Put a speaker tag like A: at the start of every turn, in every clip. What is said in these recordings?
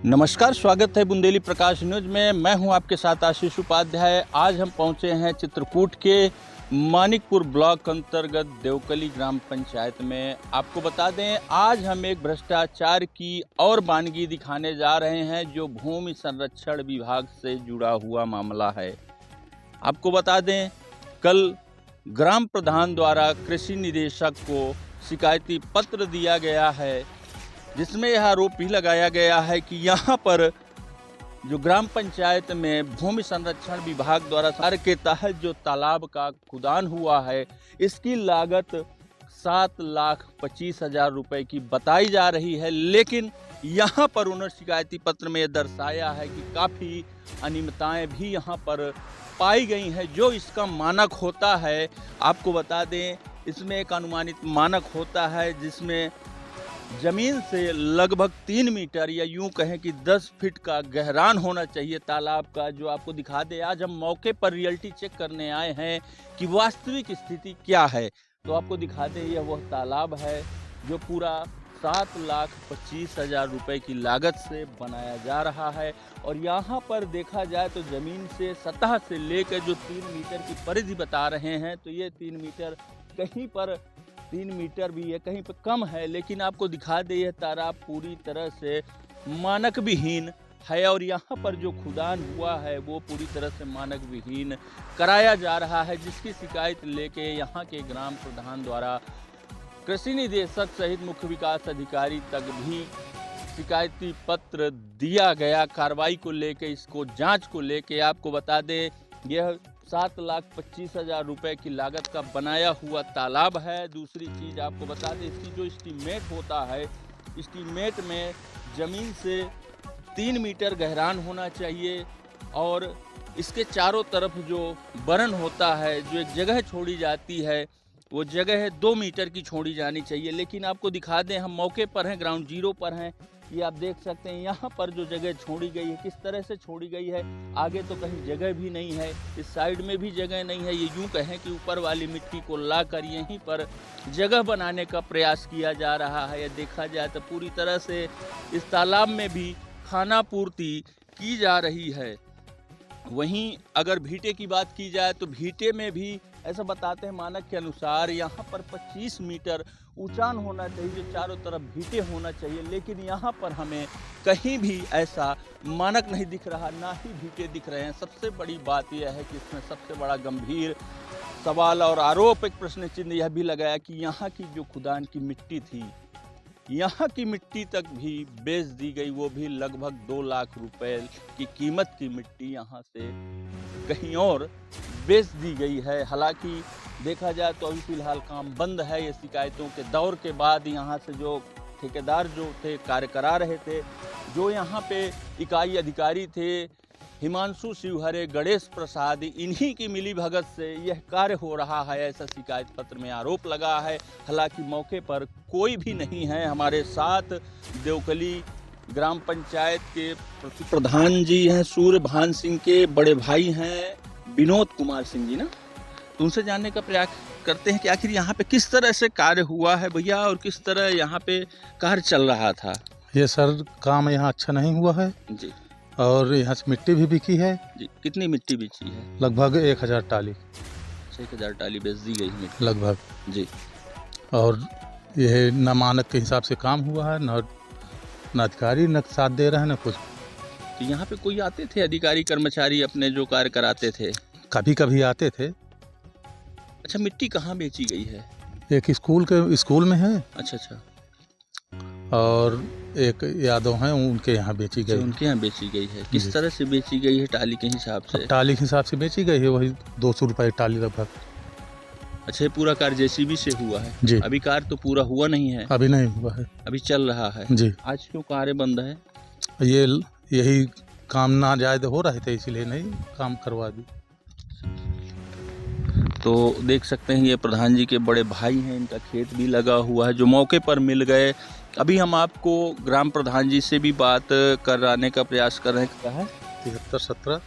A: नमस्कार, स्वागत है बुंदेली प्रकाश न्यूज में। मैं हूं आपके साथ आशीष उपाध्याय। आज हम पहुंचे हैं चित्रकूट के मानिकपुर ब्लॉक अंतर्गत देवकली ग्राम पंचायत में। आपको बता दें, आज हम एक भ्रष्टाचार की और वानगी दिखाने जा रहे हैं जो भूमि संरक्षण विभाग से जुड़ा हुआ मामला है। आपको बता दें, कल ग्राम प्रधान द्वारा कृषि निदेशक को शिकायती पत्र दिया गया है, जिसमें यह आरोप भी लगाया गया है कि यहाँ पर जो ग्राम पंचायत में भूमि संरक्षण विभाग द्वारा कार्य के तहत जो तालाब का खुदान हुआ है, इसकी लागत 7,25,000 रुपए की बताई जा रही है। लेकिन यहाँ पर उन्होंने शिकायती पत्र में दर्शाया है कि काफ़ी अनियमितताएं भी यहाँ पर पाई गई हैं। जो इसका मानक होता है, आपको बता दें, इसमें एक अनुमानित मानक होता है जिसमें ज़मीन से लगभग 3 मीटर या यूं कहें कि 10 फीट का गहरान होना चाहिए तालाब का। जो आपको दिखा दे, आज हम मौके पर रियलिटी चेक करने आए हैं कि वास्तविक स्थिति क्या है। तो आपको दिखा दे, यह वह तालाब है जो पूरा 7,25,000 रुपए की लागत से बनाया जा रहा है। और यहाँ पर देखा जाए तो ज़मीन से सतह से लेकर जो 3 मीटर की परिधि बता रहे हैं, तो ये 3 मीटर कहीं पर 3 मीटर भी है, कहीं पर कम है। लेकिन आपको दिखा दे, यह तालाब पूरी तरह से मानक विहीन है और यहाँ पर जो खुदान हुआ है वो पूरी तरह से मानक विहीन कराया जा रहा है, जिसकी शिकायत लेके यहाँ के ग्राम प्रधान द्वारा कृषि निदेशक सहित मुख्य विकास अधिकारी तक भी शिकायती पत्र दिया गया। कार्रवाई को लेके, इसको जांच को लेके आपको बता दें, यह 7,25,000 रुपए की लागत का बनाया हुआ तालाब है। दूसरी चीज़ आपको बता दें, इसकी जो एस्टीमेट होता है, एस्टीमेट में ज़मीन से 3 मीटर गहरान होना चाहिए और इसके चारों तरफ जो बरन होता है, जो एक जगह छोड़ी जाती है, वो जगह 2 मीटर की छोड़ी जानी चाहिए। लेकिन आपको दिखा दें, हम मौके पर हैं, ग्राउंड जीरो पर हैं। ये आप देख सकते हैं यहाँ पर जो जगह छोड़ी गई है, किस तरह से छोड़ी गई है। आगे तो कहीं जगह भी नहीं है, इस साइड में भी जगह नहीं है। ये यूं कहें कि ऊपर वाली मिट्टी को लाकर यहीं पर जगह बनाने का प्रयास किया जा रहा है। या देखा जाए तो पूरी तरह से इस तालाब में भी खाना पूर्ति की जा रही है। वहीं अगर भीटे की बात की जाए तो भीटे में भी ऐसा बताते हैं, मानक के अनुसार यहाँ पर 25 मीटर ऊंचान होना चाहिए, जो चारों तरफ भीटे होना चाहिए। लेकिन यहाँ पर हमें कहीं भी ऐसा मानक नहीं दिख रहा, ना ही भीटे दिख रहे हैं। सबसे बड़ी बात यह है कि इसमें सबसे बड़ा गंभीर सवाल और आरोप, एक प्रश्न चिन्ह यह भी लगाया कि यहाँ की जो खुदान की मिट्टी थी, यहाँ की मिट्टी तक भी बेच दी गई, वो भी लगभग 2 लाख रुपए की कीमत की मिट्टी यहाँ से कहीं और बेच दी गई है। हालांकि देखा जाए तो अभी फिलहाल काम बंद है। ये शिकायतों के दौर के बाद यहाँ से जो ठेकेदार जो थे, कार्य करा रहे थे, जो यहाँ पे इकाई अधिकारी थे, हिमांशु शिवहरे, गणेश प्रसाद, इन्हीं की मिलीभगत से यह कार्य हो रहा है, ऐसा शिकायत पत्र में आरोप लगा है। हालांकि मौके पर कोई भी नहीं है। हमारे साथ देवकली ग्राम पंचायत के प्रधान जी हैं, सूर्यभान सिंह के बड़े भाई हैं विनोद कुमार सिंह जी ना, तो उनसे जानने का प्रयास करते हैं कि आखिर यहाँ पे किस तरह से कार्य हुआ है भैया, और किस तरह यहाँ पे कार्य चल रहा था।
B: ये सर, काम यहाँ अच्छा नहीं हुआ है
A: जी,
B: और यहाँ से मिट्टी भी बिकी है
A: जी। कितनी मिट्टी बिची है?
B: लगभग 1,000 टाली।
A: 1,000 टाली बेच दी गई मिट्टी
B: लगभग
A: जी।
B: और यह न मानक के हिसाब से काम हुआ है, न अधिकारी न साथ दे रहे हैं, न कुछ।
A: तो यहाँ पे कोई आते थे अधिकारी कर्मचारी अपने जो कार्य कराते थे?
B: कभी कभी आते थे।
A: अच्छा, मिट्टी कहाँ बेची गई है?
B: एक स्कूल में है।
A: अच्छा अच्छा।
B: और एक यादव हैं, उनके यहाँ बेची गई।
A: उनके यहाँ बेची गई है। किस तरह से बेची गई है? टाली के हिसाब से?
B: टाली के हिसाब से बेची गई है, वही 200 रुपये टाली लगभग।
A: अच्छा, ये पूरा कार्य जेसीबी से हुआ है
B: जी।
A: अभी कार्य तो पूरा हुआ नहीं है?
B: अभी नहीं हुआ है,
A: अभी चल रहा है
B: जी।
A: आज क्यों कार्य बंद है?
B: यही काम नाजायज हो रहे थे, इसलिए नहीं काम करवा दी।
A: तो देख सकते हैं, ये प्रधान जी के बड़े भाई हैं, इनका खेत भी लगा हुआ है, जो मौके पर मिल गए। अभी हम आपको ग्राम प्रधान जी से भी बात कराने का प्रयास कर रहे हैं। क्या है?
B: 73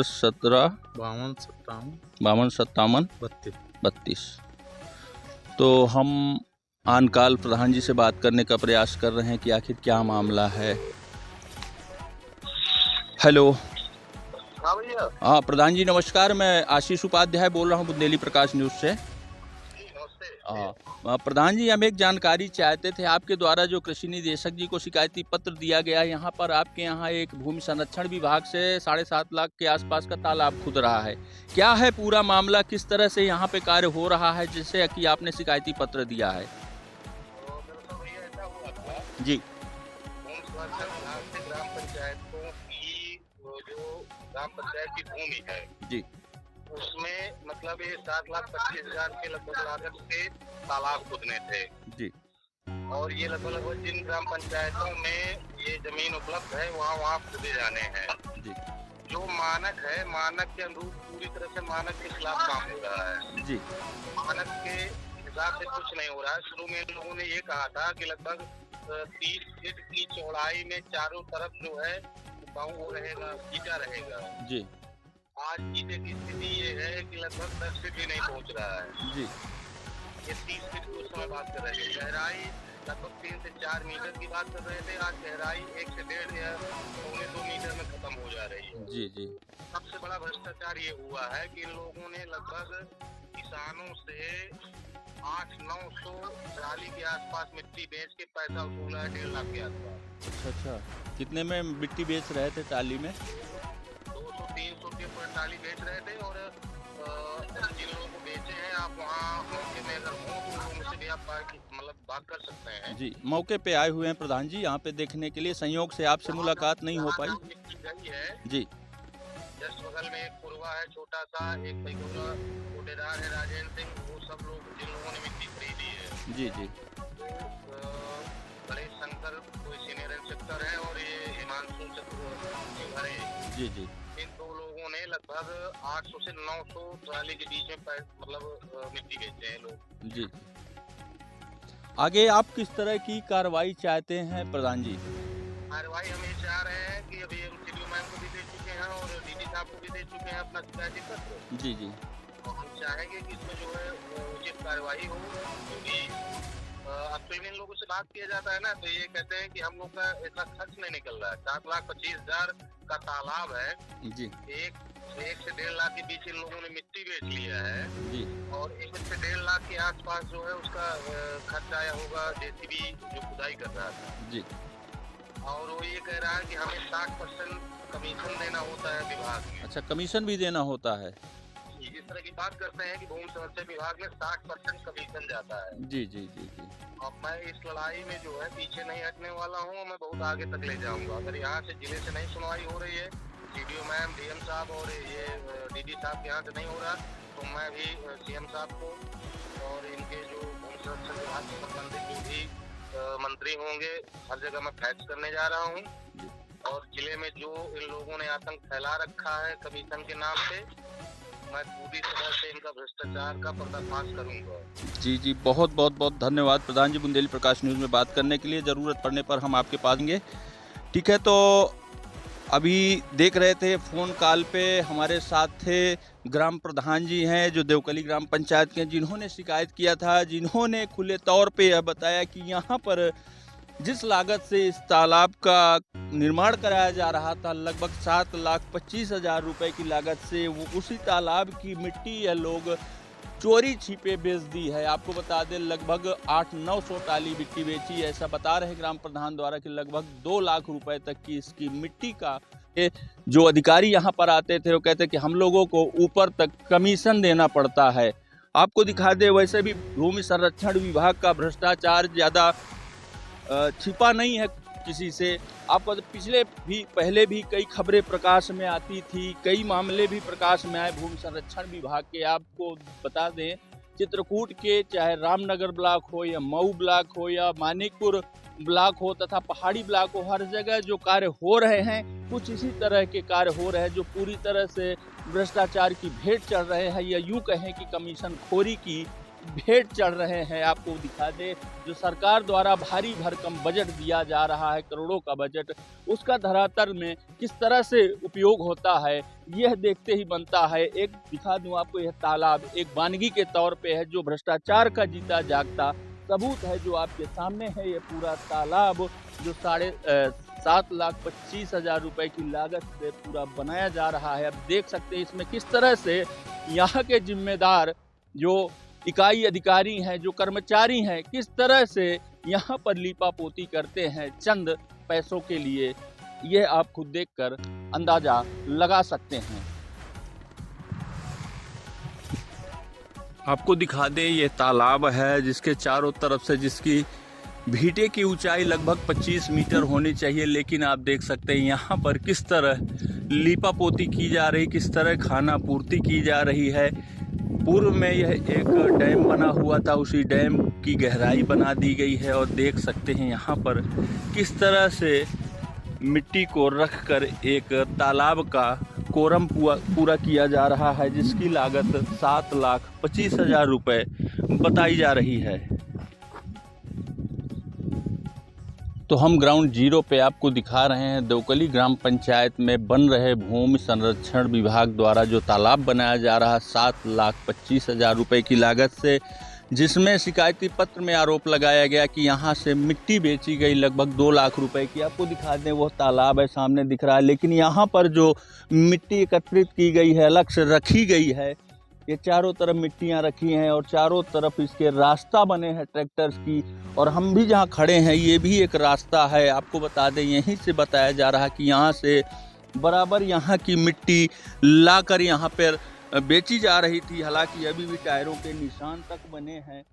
A: 17 52 57 32। तो हम आनकाल प्रधान जी से बात करने का प्रयास कर रहे हैं कि आखिर क्या मामला है। हेलो।
C: हाँ भैया।
A: हाँ प्रधान जी नमस्कार, मैं आशीष उपाध्याय बोल रहा हूँ बुंदेली प्रकाश न्यूज़ से। प्रधान जी हम एक जानकारी चाहते थे, आपके द्वारा जो कृषि निदेशक जी को शिकायती पत्र दिया गया है, यहाँ पर आपके यहाँ एक भूमि संरक्षण विभाग से 7.5 लाख के आसपास का तालाब खुद रहा है। क्या है पूरा मामला, किस तरह से यहाँ पे कार्य हो रहा है जिससे कि आपने शिकायती पत्र दिया है? जी
C: ग्राम पंचायतों की जो ग्राम पंचायत की भूमि है
A: जी,
C: उसमें मतलब ये 7,25,000 के लगभग लागत से तालाब खुदने थे
A: जी,
C: और ये लगभग जिन ग्राम पंचायतों में ये जमीन उपलब्ध है वहाँ खुदे जाने हैं
A: जी,
C: जो मानक है, मानक के अनुरूप पूरी तरह से मानक के खिलाफ काम हो रहा है
A: जी,
C: मानक के हिसाब से कुछ नहीं हो रहा है। शुरू में इन लोगों ने ये कहा था कि लगभग 30 फीट की चौड़ाई में चारों तरफ जो है वो रहेगा, ईटा रहेगा
A: जी,
C: आज ईटे की स्थिति ये है कि लगभग 10 फीट भी नहीं पहुंच रहा है
A: जी,
C: ये 30 फीट की उस समय बात कर रहे थे। गहराई लगभग 3 से 4 मीटर की बात कर रहे थे, आज गहराई 1 से 1.5 या 1.25 मीटर में खत्म हो जा रही है।
A: जी, जी,
C: सबसे बड़ा भ्रष्टाचार ये हुआ है कि इन लोगों ने लगभग किसानों से 800-900 ट्राली के आसपास मिट्टी बेच के पैसा वसूला है 1.5 लाख के आसपास।
A: अच्छा अच्छा, कितने में मिट्टी बेच रहे थे टाली में?
C: 200-300 के ऊपर ट्राली बेच रहे थे और जिन लोगों को बेचे हैं आप वहाँ मौके में अगर हो तो लोगों से भी आप मतलब बात कर सकते हैं।
A: जी, मौके पे आए हुए हैं प्रधान जी यहाँ पे देखने के लिए, संयोग से आपसे मुलाकात नहीं हो पाई।
C: गई है
A: जी,
C: जस्ट बगल में एक पुरवा है छोटा सा, एक ठेकेदार है राजेंद्र सिंह, वो सब लोग जिन लोगों ने मिट्टी खरीदी है।
A: जी, जी,
C: गणेश शंकर कोई सीनियर इंस्पेक्टर है और ये हिमांशु चतुर्वेदी,
A: जी, जी,
C: इन दो लोगों ने लगभग 800 से 900 ट्राली के बीच में मतलब मिट्टी बेचे हैं लोग।
A: जी। आगे आप किस तरह की कार्रवाई चाहते हैं प्रधान जी?
C: कार्रवाई हम ये चाह रहे हैं कि अभी हम सीडीओ मैम को भी दे चुके हैं और डीडी साहब को भी दे चुके हैं अपना शिकायती पत्र।
A: जी, जी,
C: और हम चाहेंगे कि इसमें जो है उचित कार्रवाई हो, क्योंकि अब तो इन लोगों से बात किया जाता है ना तो ये कहते हैं कि हम लोग का इतना खर्च नहीं निकल रहा है। 7,25,000 का तालाब है
A: जी,
C: एक से 1.5 लाख के बीच इन लोगों ने मिट्टी बेच लिया है
A: जी,
C: और 1 से 1.5 लाख के आसपास जो है उसका खर्च आया होगा जेसीबी जो खुदाई कर रहा था
A: जी,
C: और वो ये कह रहा है कि हमें 60% कमीशन देना होता है विभाग में।
A: अच्छा, कमीशन भी देना होता है?
C: इस तरह की बात करते हैं कि भूमि संरक्षण विभाग में 60% कमीशन जाता है।
A: जी, जी, जी, जी,
C: और मैं इस लड़ाई में जो है पीछे नहीं हटने वाला हूँ, मैं बहुत आगे तक ले जाऊंगा। अगर यहाँ से जिले से नहीं सुनवाई हो रही है, सीडीओ मैम, डीएम साहब और ये डीडी साहब के यहाँ से नहीं हो रहा, तो मैं भी सीएम साहब को और इनके जो भूमि संरक्षण विभाग से संबंधित जो भी मंत्री होंगे हर जगह मैं फैक्स करने जा रहा हूँ और जिले में जो इन लोगों ने आतंक फैला रखा है कमीशन के नाम पे, मैं पूरी तरह से इनका भ्रष्टाचार का पर्दाफाश करूंगा।
A: जी, जी, बहुत बहुत बहुत धन्यवाद प्रधान जी बुंदेली प्रकाश न्यूज़ में बात करने के लिए। ज़रूरत पड़ने पर हम आपके पास आएंगे। ठीक है, तो अभी देख रहे थे फ़ोन कॉल पे हमारे साथ थे ग्राम प्रधान जी हैं जो देवकली ग्राम पंचायत के, जिन्होंने शिकायत किया था, जिन्होंने खुले तौर पे यह बताया कि यहाँ पर जिस लागत से इस तालाब का निर्माण कराया जा रहा था, लगभग 7,25,000 रुपए की लागत से, वो उसी तालाब की मिट्टी यह लोग चोरी छिपे बेच दी है। आपको बता दें लगभग 800-900 टाली मिट्टी बेची, ऐसा बता रहे ग्राम प्रधान द्वारा कि लगभग 2 लाख रुपए तक की इसकी मिट्टी का जो अधिकारी यहाँ पर आते थे वो कहते कि हम लोगों को ऊपर तक कमीशन देना पड़ता है। आपको दिखा दे, वैसे भी भूमि संरक्षण विभाग का भ्रष्टाचार ज़्यादा छिपा नहीं है किसी से। आपको पहले भी कई खबरें प्रकाश में आती थी, कई मामले भी प्रकाश में आए भूमि संरक्षण विभाग के। आपको बता दें चित्रकूट के चाहे रामनगर ब्लॉक हो या मऊ ब्लॉक हो या मानिकपुर ब्लॉक हो तथा पहाड़ी ब्लॉक हो, हर जगह जो कार्य हो रहे हैं कुछ इसी तरह के कार्य हो रहे हैं जो पूरी तरह से भ्रष्टाचार की भेंट चढ़ रहे हैं या यूँ कहें कि कमीशन खोरी की भेंट चढ़ रहे हैं। आपको दिखा दे जो सरकार द्वारा भारी भरकम बजट दिया जा रहा है, करोड़ों का बजट, उसका धरातल में किस तरह से उपयोग होता है यह देखते ही बनता है। एक दिखा दूं आपको, यह तालाब एक वानगी के तौर पे है जो भ्रष्टाचार का जीता जागता सबूत है जो आपके सामने है। ये पूरा तालाब जो 7,25,000 रुपए की लागत से पूरा बनाया जा रहा है। अब देख सकते हैं इसमें किस तरह से यहाँ के जिम्मेदार जो इकाई अधिकारी हैं, जो कर्मचारी हैं, किस तरह से यहाँ पर लीपापोती करते हैं चंद पैसों के लिए। ये आप खुद देखकर अंदाजा लगा सकते हैं। आपको दिखा दें, ये तालाब है जिसके चारों तरफ से, जिसकी भीटे की ऊंचाई लगभग 25 मीटर होनी चाहिए, लेकिन आप देख सकते हैं यहाँ पर किस तरह लीपापोती की जा रही, किस तरह खाना पूर्ति की जा रही है। पूर्व में यह एक डैम बना हुआ था, उसी डैम की गहराई बना दी गई है और देख सकते हैं यहाँ पर किस तरह से मिट्टी को रखकर एक तालाब का कोरम पूरा किया जा रहा है, जिसकी लागत 7,25,000 रुपये बताई जा रही है। तो हम ग्राउंड जीरो पे आपको दिखा रहे हैं देवकली ग्राम पंचायत में बन रहे भूमि संरक्षण विभाग द्वारा जो तालाब बनाया जा रहा है 7,25,000 रुपये की लागत से, जिसमें शिकायती पत्र में आरोप लगाया गया कि यहाँ से मिट्टी बेची गई लगभग 2 लाख रुपए की। आपको दिखा दें, वो तालाब है सामने दिख रहा है, लेकिन यहाँ पर जो मिट्टी एकत्रित की गई है, अलग से रखी गई है, ये चारों तरफ मिट्टियाँ रखी हैं और चारों तरफ इसके रास्ता बने हैं ट्रैक्टर्स की। और हम भी जहाँ खड़े हैं ये भी एक रास्ता है। आपको बता दें, यहीं से बताया जा रहा है कि यहाँ से बराबर यहाँ की मिट्टी लाकर यहाँ पर बेची जा रही थी। हालांकि अभी भी टायरों के निशान तक बने हैं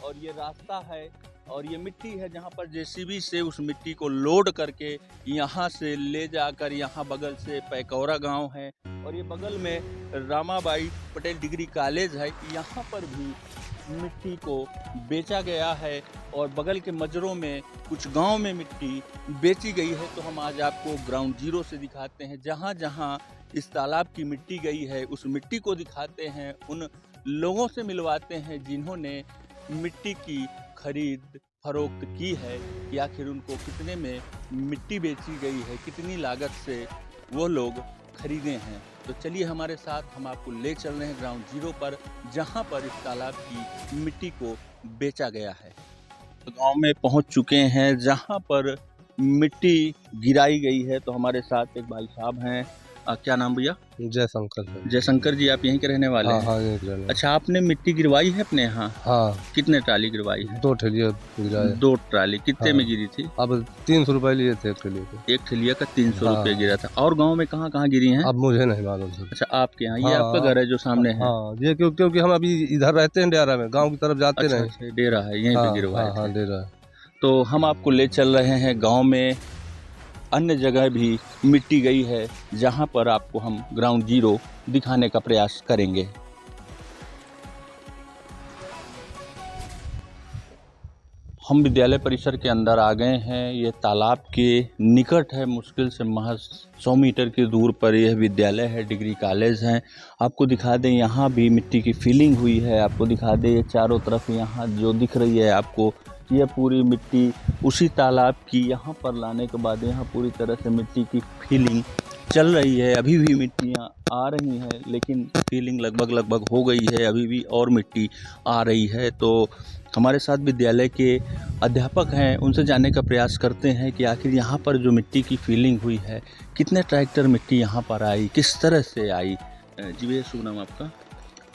A: और ये रास्ता है और ये मिट्टी है जहाँ पर जेसीबी से उस मिट्टी को लोड करके यहाँ से ले जाकर, यहाँ बगल से पैकौरा गांव है और ये बगल में रामाबाई पटेल डिग्री कॉलेज है, यहाँ पर भी मिट्टी को बेचा गया है और बगल के मजरों में कुछ गांव में मिट्टी बेची गई है। तो हम आज आपको ग्राउंड जीरो से दिखाते हैं, जहां जहां इस तालाब की मिट्टी गई है उस मिट्टी को दिखाते हैं, उन लोगों से मिलवाते हैं जिन्होंने मिट्टी की खरीद फरोख्त की है कि आखिर उनको कितने में मिट्टी बेची गई है, कितनी लागत से वो लोग खरीदे हैं। तो चलिए हमारे साथ, हम आपको ले चल रहे हैं ग्राउंड जीरो पर, जहां पर इस तालाब की मिट्टी को बेचा गया है। तो गांव में पहुंच चुके हैं जहां पर मिट्टी गिराई गई है। तो हमारे साथ एक भाई साहब हैं, क्या नाम भैया?
B: जयशंकर।
A: जयशंकर जी, आप यहीं के रहने वाले हैं?
B: हाँ,
A: अच्छा, आपने मिट्टी गिरवाई है अपने यहाँ?
B: हाँ।
A: कितने ट्राली गिरवाई है?
B: 2 ठेलिया गिराया।
A: 2 ट्राली कितने में गिरी थी?
B: अब 300 रुपए लिए थे एक ठेलिया के।
A: एक ठेलिया का 300 रुपये गिरा था। और गांव में कहाँ कहाँ गिरी हैं?
B: अब मुझे नहीं मालूम।
A: अच्छा, आपके यहाँ ये आपका घर है जो सामने है?
B: हाँ, ये क्योंकि हम अभी इधर रहते हैं डेरा में, गाँव की तरफ जाते नहीं।
A: अच्छा, डेरा है, यहीं पे गिरवाया?
B: हाँ, डेरा।
A: तो हम आपको ले चल रहे हैं गाँव में, अन्य जगह भी मिट्टी गई है जहां पर आपको हम ग्राउंड जीरो दिखाने का प्रयास करेंगे। हम विद्यालय परिसर के अंदर आ गए हैं। ये तालाब के निकट है, मुश्किल से महज 100 मीटर की दूर पर यह विद्यालय है, डिग्री कॉलेज है। आपको दिखा दें, यहाँ भी मिट्टी की फिलिंग हुई है। आपको दिखा दें, ये चारों तरफ यहाँ जो दिख रही है आपको, यह पूरी मिट्टी उसी तालाब की यहाँ पर लाने के बाद यहाँ पूरी तरह से मिट्टी की फिलिंग चल रही है। अभी भी मिट्टियाँ आ रही हैं, लेकिन फिलिंग लगभग हो गई है, अभी भी और मिट्टी आ रही है। तो हमारे साथ विद्यालय के अध्यापक हैं, उनसे जानने का प्रयास करते हैं कि आखिर यहाँ पर जो मिट्टी की फिलिंग हुई है, कितने ट्रैक्टर मिट्टी यहाँ पर आई, किस तरह से आई। जी भैया, शुभ नाम आपका?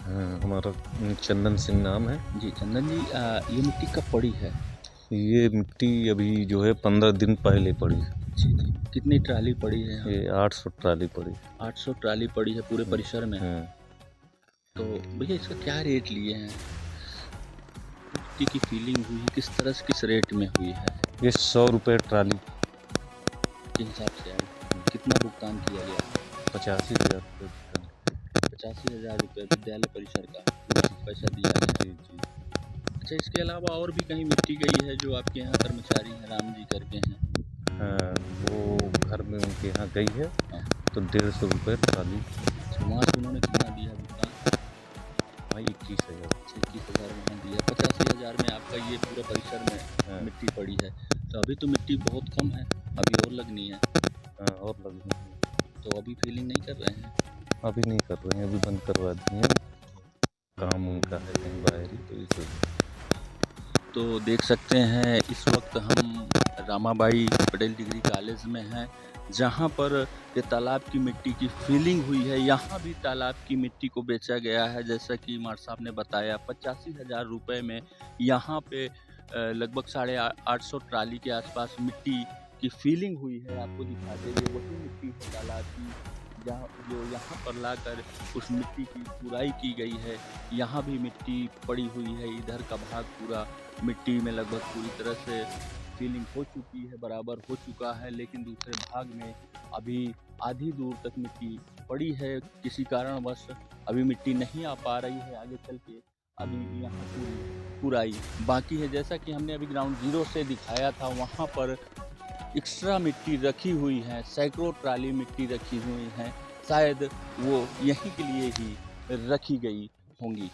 D: हमारा चंदन सिंह नाम है।
A: जी चंदन जी, ये मिट्टी कब पड़ी है?
D: ये मिट्टी अभी जो है 15 दिन पहले पड़ी है।
A: जी, कितनी ट्राली पड़ी है?
D: ये 800 ट्राली पड़ी।
A: 800 ट्राली पड़ी है पूरे परिसर में? तो भैया, इसका क्या रेट लिए हैं? मिट्टी की फीलिंग हुई है किस तरह से, किस रेट में हुई है?
D: ये 100 रुपये ट्राली
A: के हिसाब से आई। कितना भुगतान किया गया?
D: 85,000 रुपये।
A: 85,000 रुपये विद्यालय परिसर का पैसा दिया है। जी। अच्छा, इसके अलावा और भी कहीं मिट्टी गई है जो आपके यहाँ कर्मचारी हैं, राम जी करके हैं?
D: हाँ, वो घर में उनके यहाँ गई है।
A: हाँ।
D: तो 150 रुपये ट्राली।
A: वहाँ से उन्होंने कितना दिया भुगतान?
D: भाई 21,000।
A: 21,000 वहाँ दिया। 85,000 में आपका ये पूरे परिसर में मिट्टी पड़ी है। तो अभी तो मिट्टी बहुत कम है, अभी और लगनी है।
D: हाँ, और लगनी है।
A: तो अभी फीलिंग नहीं कर रहे हैं?
D: अभी नहीं कर रहे हैं, अभी बंद करवा दिए हैं। काम उनका है कहीं बाहर ही, तो इस
A: तो देख सकते हैं इस वक्त हम रामाबाई पटेल डिग्री कॉलेज में हैं, जहां पर ये तालाब की मिट्टी की फिलिंग हुई है। यहाँ भी तालाब की मिट्टी को बेचा गया है, जैसा कि मार साहब ने बताया 85,000 रुपये में यहाँ पे लगभग 850 ट्राली के आसपास मिट्टी की फिलिंग हुई है। आपको दिखा दे, ये वही मिट्टी है तालाब की जो यहाँ पर लाकर उस मिट्टी की पुराई की गई है। यहाँ भी मिट्टी पड़ी हुई है, इधर का भाग पूरा मिट्टी में लगभग पूरी तरह से फिलिंग हो चुकी है, बराबर हो चुका है, लेकिन दूसरे भाग में अभी आधी दूर तक मिट्टी पड़ी है। किसी कारणवश अभी मिट्टी नहीं आ पा रही है, आगे चल के अभी यहाँ पूरी पुराई बाकी है। जैसा कि हमने अभी ग्राउंड जीरो से दिखाया था, वहाँ पर एक्स्ट्रा मिट्टी रखी हुई है, सैकड़ों ट्राली मिट्टी रखी हुई है, शायद वो यहीं के लिए ही रखी गई होंगी।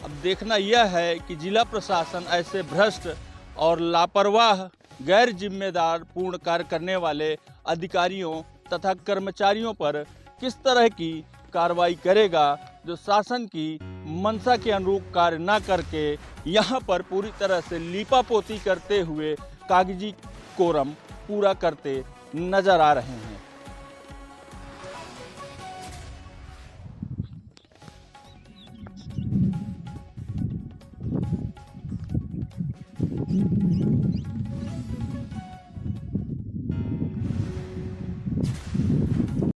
A: अब देखना यह है कि जिला प्रशासन ऐसे भ्रष्ट और लापरवाह, गैर जिम्मेदार पूर्ण कार्य करने वाले अधिकारियों तथा कर्मचारियों पर किस तरह की कार्रवाई करेगा, जो शासन की मंशा के अनुरूप कार्य न करके यहाँ पर पूरी तरह से लीपापोती करते हुए कागजी कोरम पूरा करते नजर आ रहे हैं।